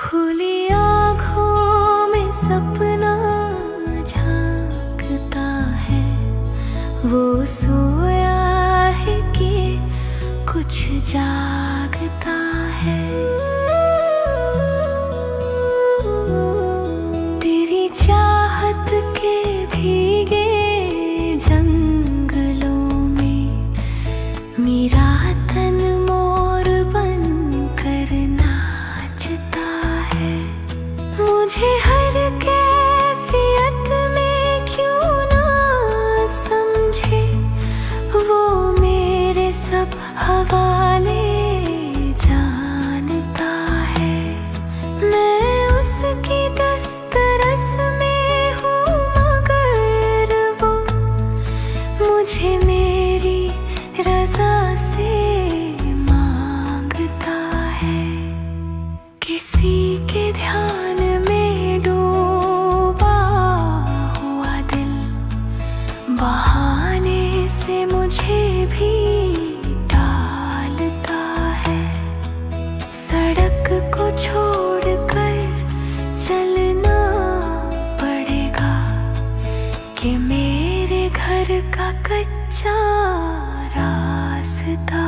खुली आँखों में सपना झांकता है, वो सोया है कि कुछ जागता है। तेरी चाहत के भीगे जंगलों में मेरा तन मोर बन कर नाचता है। मुझे हर कैफियत में क्यों ना समझे, वो मेरे सब हवाले जानता है। मैं उसकी दस्तरस में हूँ, मगर वो मुझे मेरी रज़ा से मांगता है। किसी के ध्यान में डूबा हुआ दिल बहाने से मुझे भी टालता है। सड़क को छोड़कर चलना पड़ेगा कि मेरे घर का कच्चा रास्ता